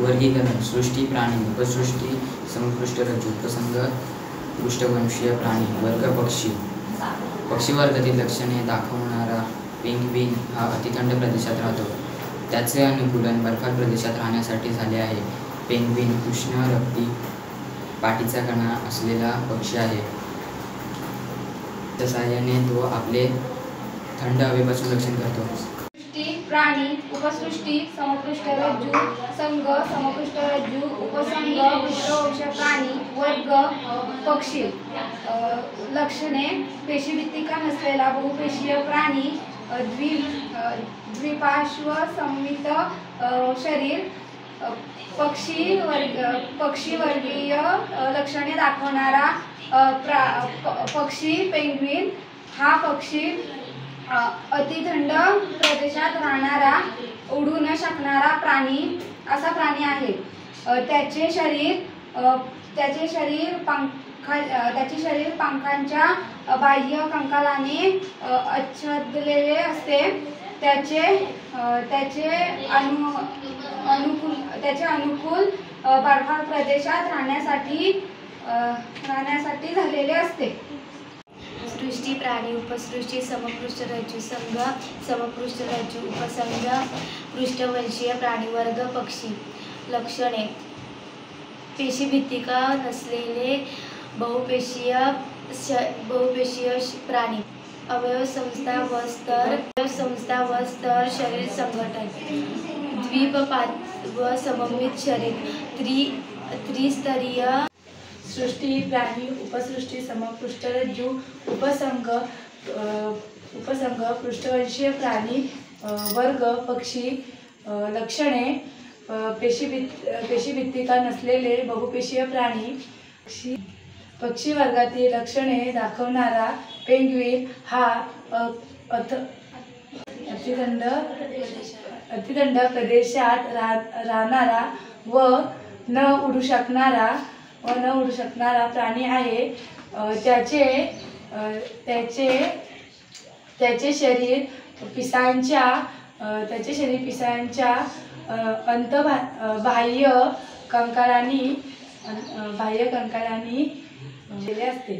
वर्गीकरण सृष्टी प्राणी उपसृष्टी समपृष्ठ रज्जू उपसंग पृष्ठवंशीय प्राणी वर्ग पक्षी पक्षी वर्गातील लक्षणे दाखवणारा पेंग्विन हा अतिथंड प्रदेशात राहतो. त्याचे अनुकूलन बर्फाळ प्रदेशात राहण्यासाठी झाले आहे. पेंग्विन उष्ण रक्ती पाठीचा कणा असलेला पक्षी आहे. त्या सहाय्याने तो आपले थंड हवेपासून रक्षण करतो. प्राणी उपसृष्टी समपृष्ठ रज्जू संघ समपृष्ठ रज्जू उपसंघ पृष्ठवंशीय प्राणी वर्ग पक्षी लक्षणे पेशीभित्तिका नसलेला बहुपेशीय प्राणी द्विपार्श्व सममित शरीर पक्षी वर्गीय लक्षणे दाखवणारा पक्षी पेंग्विन हा पक्षी अतिथंड प्रदेशात राहणारा उडू न शकणारा असा प्राणी आहे. त्याचे शरीर पंखांच्या बाह्य कंकालाने आच्छादलेले असते. त्याचे अनुकूल बर्फाळ प्रदेशात राहण्यासाठी झालेले असते. सृष्टी प्राणी उपसृष्टी समपृष्ठ रज्जू संघ समपृष्ठ रज्जू उपसंघ पृष्ठवंशीय प्राणी वर्ग पक्षी लक्षणे पेशीभित्तिका नसलेले बहुपेशीय प्राणी अवयवसंस्था व स्तर शरीर संघटन द्विपाद व सममित शरीर त्रिस्तरीय सृष्टी प्राणी उपसृष्टी समपृष्ठ रज्जू उपसंघ पृष्ठवंशीय प्राणी वर्ग पक्षी लक्षणे पेशीभित्तिका नसलेले बहुपेशीय प्राणी पक्षी वर्गातील लक्षणे दाखवणारा पेंग्विन हा अतिथंड प्रदेशात राहणारा व न उडू शकणारा प्राणी आहे. त्याचे शरीर पिसांच्या बाह्य कंकालांनी असते.